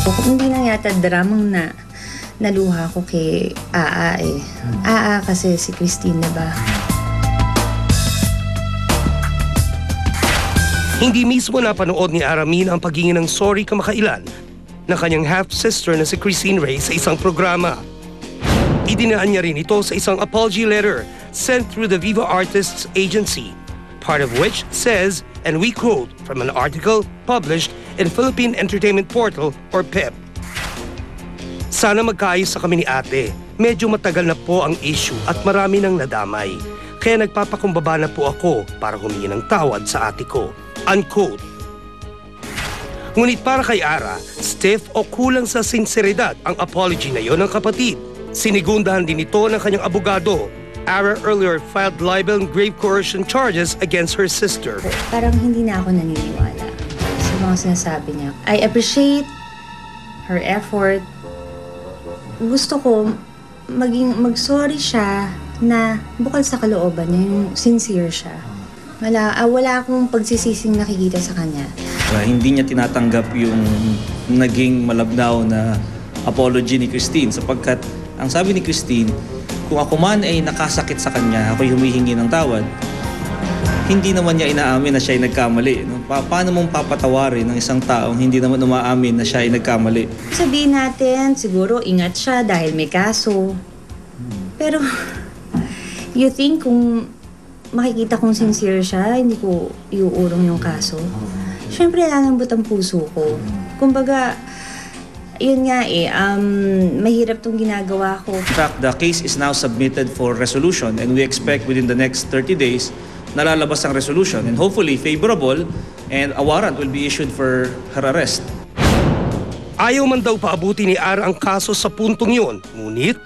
Kung hindi na yata dramang naluha ko kay Aa eh. Aa kasi si Christine, diba? Hindi mismo napanood ni Aramin ang paghingi ng sorry kamakailan ng kanyang half-sister na si Christine Ray sa isang programa. Idinaan niya rin ito sa isang apology letter sent through the Viva Artists Agency, part of which says, and we quote from an article published in Philippine Entertainment Portal or PEP. Sana magkaayos sa kami ni ate. Medyo matagal na po ang issue at marami nang nadamay. Kaya nagpapakumbaba na po ako para humingi ng tawad sa ate ko. Unquote. Ngunit para kay Ara, stiff o kulang sa sinseridad ang apology na yon ng kapatid. Sinigundahan din ito ng kanyang abogado. Ara earlier filed libel and grave coercion charges against her sister. Parang hindi na ako naniniwala sa mga sinasabi niya. I appreciate her effort. Gusto ko mag-sorry siya na bukal sa kalooban niya, yung sincere siya. Wala akong pagsisising nakikita sa kanya. Hindi niya tinatanggap yung naging malabnaw na apology ni Christine sapagkat ang sabi ni Christine, kung ako man ay nakasakit sa kanya, ako'y humihingi ng tawad, hindi naman niya inaamin na siya ay nagkamali. No? Paano mong papatawarin ng isang taong hindi naman umaamin na siya ay nagkamali? Sabihin natin, siguro ingat siya dahil may kaso. Pero, you think kung makikita kong sincere siya, hindi ko iuurong yung kaso? Siyempre, lalambot ang puso ko. Kumbaga, yun nga mahirap tong ginagawa ko. In fact, the case is now submitted for resolution and we expect within the next 30 days na lalabas ang resolution and hopefully favorable and a warrant will be issued for her arrest. Ayaw man daw paabuti ni Ara ang kaso sa puntong yun, ngunit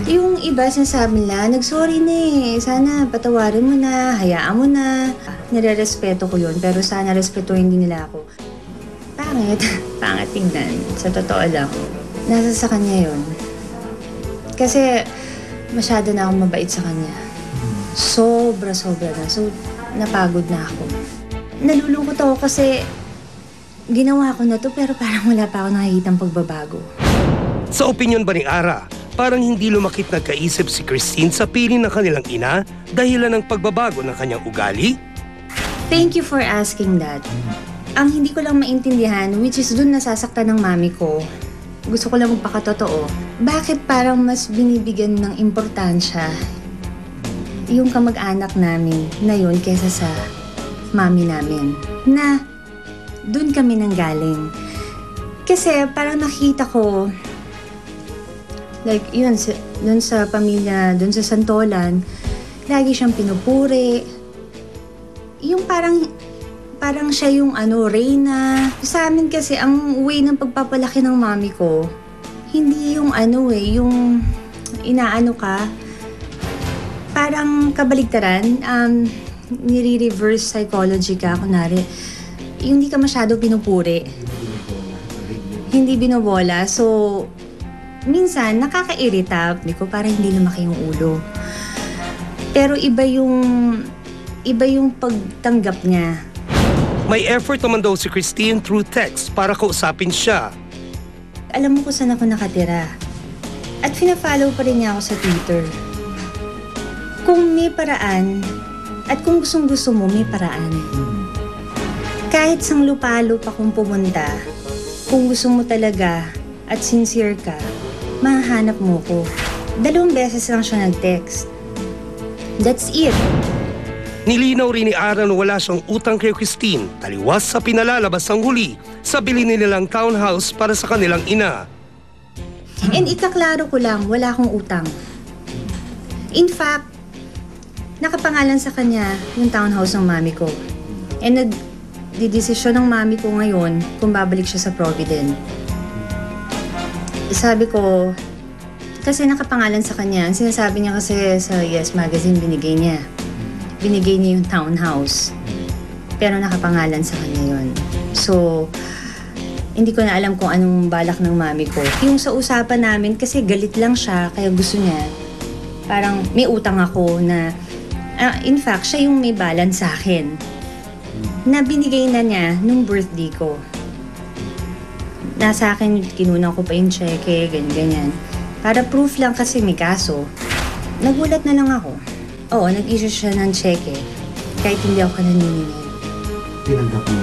Yung iba sinasabi nila, nagsorry na eh. Sana patawarin mo na, hayaan mo na. Nire-respeto ko yun, pero sana respetuhin din nila ako. Pangit. Pangit tingnan. Sa totoo lang. Nasa sa kanya yun. Kasi masyado na akong mabait sa kanya. Sobra na. So, napagod na ako. Nalulungkot ako kasi ginawa ko na to pero parang wala pa ako nakikitang pagbabago. sa opinyon ba ni Ara, parang hindi lumakit nagkaisip si Christine sa piling ng kanilang ina dahilan ng pagbabago ng kanyang ugali? Thank you for asking that. Ang hindi ko lang maintindihan, which is dun nasasaktan ng mami ko, gusto ko lang magpakatotoo, bakit parang mas binibigyan ng importansya yung kamag-anak namin na yun kesa sa mami namin, na dun kami nanggaling. Kasi parang nakita ko, like yun, dun sa pamilya, dun sa Santolan, lagi siyang pinupuri. Yung parang siya yung reyna. Sa amin kasi, ang way ng pagpapalaki ng mami ko, hindi yung yung inaano ka, parang kabaligtaran, nire-reverse psychology ka, kunwari, yung hindi ka masyado pinupuri, hindi binobola. So, minsan, nakakairita, ko parang hindi lumaki yung ulo. Pero iba yung pagtanggap niya. May effort naman daw si Christine through text para kausapin siya. Alam mo kung saan ako nakatira. At fina-follow pa rin niya ako sa Twitter. Kung may paraan, at kung gustong-gusto mo, may paraan. Kahit sang lupalo pa kung pumunta, kung gusto mo talaga at sincere ka, mahahanap mo ko. 2 beses lang siya nag-text. That's it. Nilinaw rin ni Ara na wala siyang utang kay Christine, taliwas sa pinalalabas ng huli sa bili nilang townhouse para sa kanilang ina. And ikaklaro ko lang, wala akong utang. In fact, nakapangalan sa kanya yung townhouse ng mami ko. And nagdidesisyon ng mami ko ngayon kung babalik siya sa Provident. Sabi ko, kasi nakapangalan sa kanya, ang sinasabi niya kasi sa Yes Magazine, binigay niya yung townhouse. Pero nakapangalan sa kanya yun. So, hindi ko na alam kung anong balak ng mami ko. Yung sa usapan namin, kasi galit lang siya, kaya gusto niya, parang may utang ako na, in fact, siya yung may balance sa akin, na binigay na niya nung birthday ko. nasa akin, kinunan ko pa yung cheque, ganyan. Para proof lang kasi may kaso. Nagulat na lang ako. Oo, nag-issue siya ng cheque kahit hindi ako naniningil. Tinanggap mo?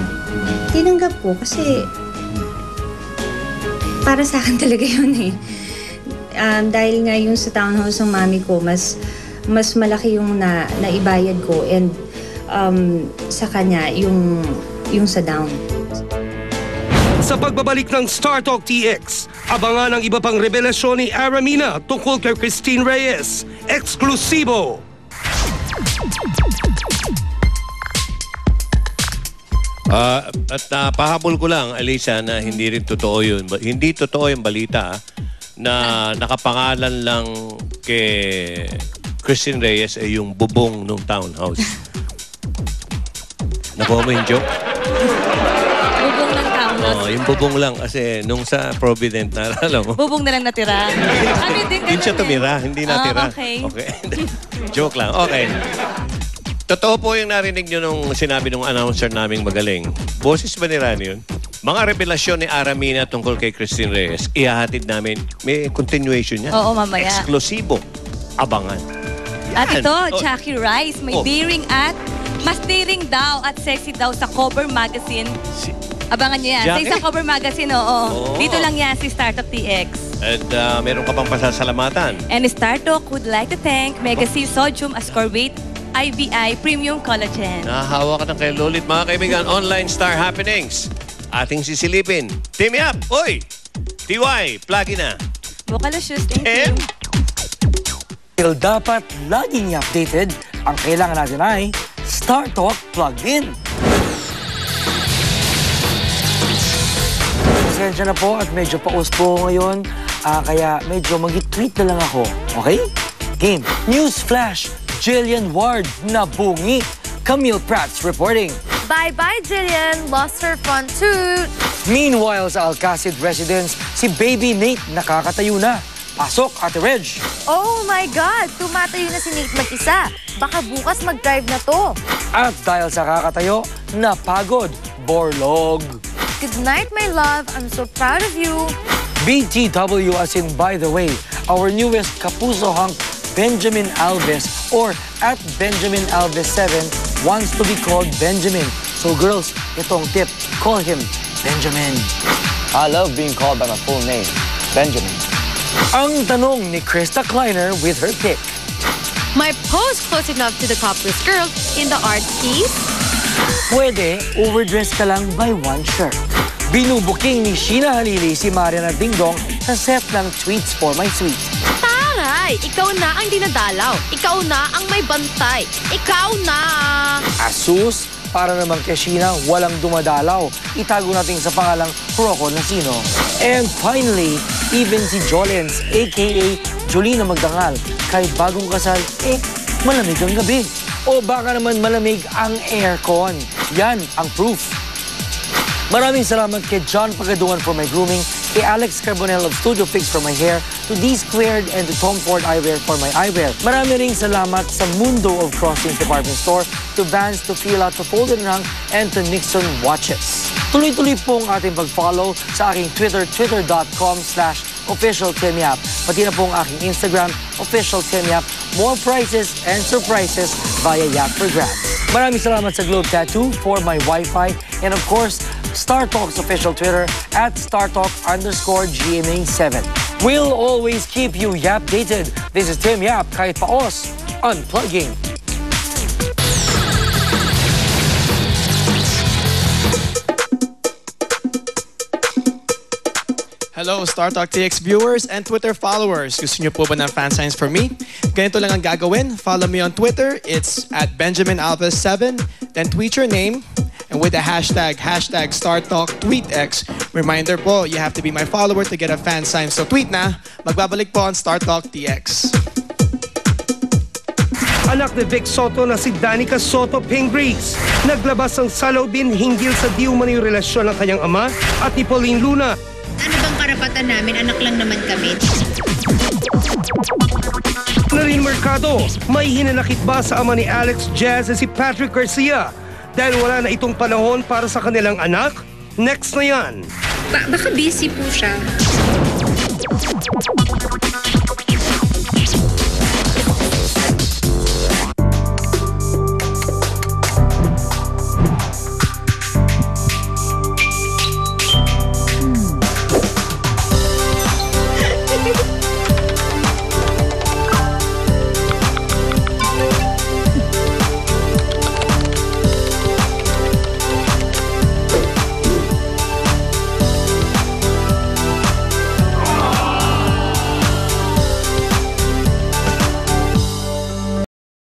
Tinanggap ko kasi para sa akin talaga yun eh. Dahil nga yung sa townhouse ng mami ko, mas malaki yung naibayad ko and sa kanya yung sa down. Sa pagbabalik ng Star Talk TX, abangan ang iba pang revelasyon ni Aramina tungkol kay Christine Reyes. Eksklusibo! At pahabol ko lang, Alisa, na hindi rin totoo yun. Hindi totoo yung balita na nakapangalan lang kay Christine Reyes ay yung bubong ng townhouse. Nakuha mo yung joke? Bubong ng townhouse. Oo, yung bubong lang. Kasi nung sa Provident, naalala mo? Bubong na lang natira. Kami din Hindi siya tumira, hindi natira. Okay. Joke lang. Okay. Totoo po yung narinig nyo nung sinabi nung announcer naming magaling. Boses ba ni Rani yun? Mga revelasyon ni Aramina tungkol kay Christine Reyes, ihahatid namin. May continuation yan. Oo, mamaya. Eksklusibo. Abangan. At Yan. ito, Jackie Rice, may mas daring daw at sexy daw sa Cover Magazine. Abangan nyo yan. Sa Jackie? isang Cover Magazine, oo. Oo. Dito lang yan si Startup TX. At meron ka pang pasasalamatan. And Startup would like to thank Mega C Sodium Ascorbate IVI Premium Collagen. Nahahawa ka ng kay Lolit. Mga kaibigan, online star happenings. Ating sisilipin. Team Yap! Oy! TY, plug in na. Bukalashoes, thank And you. Pero dapat laging updated, ang kailangan natin ay Star Talk Plugged In. Pasensya na po at medyo paus po ngayon, kaya medyo mag-tweet na lang ako. Okay? Game. News Flash. Jillian Ward nabungi. Camille Prats reporting. Bye-bye, Jillian. Lost her front tooth. Meanwhile, sa Alcacid residence, si Baby Nate nakakatayo na. Pasok, Ate Reg. Oh my God! Tumatayo na si Nate mag-isa. Baka bukas mag-drive na to. At dahil sa kakatayo, napagod. Borlog. Good night, my love. I'm so proud of you. BTW as in by the way, our newest Kapuso hunk, Benjamin Alves, or at Benjamin Alves 7, wants to be called Benjamin. So girls, itong tip, call him Benjamin. I love being called by my full name, Benjamin. Ang tanong ni Krista Kleiner with her pick. My pose close enough to the topless girl in the art piece. Pwede, overdress ka lang by one shirt. Binubuking ni Sheena Halili si Mariana Dingdong sa set ng Tweets for My Sweet. Taray! Ikaw na ang dinadalaw. Ikaw na ang may bantay. Ikaw na! Asus, para naman kay Sheena, walang dumadalaw. Itago natin sa pangalang Rocco Nasino. And finally, even si Jolens, aka Jolina Magdangal, kahit bagong kasal, malamig ang gabi. O baka naman malamig ang aircon. Yan ang proof. Maraming salamat kay John Pagadungan for my grooming, kay Alex Carbonell of Studio Fix for my hair, to D Squared and to Tom Ford Eyewear for my eyewear. Marami ring salamat sa Mundo of Crossings Department Store, to Vans, to Fila, to Fold & Rang, and to Nixon Watches. Tuloy-tuloy pong ating pag-follow sa aking Twitter, twitter.com/officialtimyap. Pati na pong aking Instagram, officialtimyap. More prizes and surprises via Yap for Grabs. Maraming salamat sa Globe Tattoo for my Wi-Fi, and of course, Star Talk's official Twitter at StarTalk_GMA7. We'll always keep you Yap-dated. This is Tim Yap, kahit paos, unplugging. Hello, Star Talk TX viewers and Twitter followers. Gusto niyo po ba ng fan signs for me? Ganito lang ang gagawin. Follow me on Twitter. It's at BenjaminAlves7. Then tweet your name. And with the hashtag StarTalkTweetX. Reminder po, you have to be my follower to get a fan sign. So tweet na. Magbabalik po on Star Talk TX. Anak ni Vic Soto na si Danica Soto Pingbreeze. Naglabas ng salawin hinggil sa di umano'y relasyon ng kanyang ama at ni Pauline Luna. Ano bang karapatan namin? Anak lang naman kami. Narine Mercado, may hinanakit ba sa ama ni Alex Jazz si Patrick Garcia? Dahil wala na itong panahon para sa kanilang anak? Next na yan. Baka busy po siya.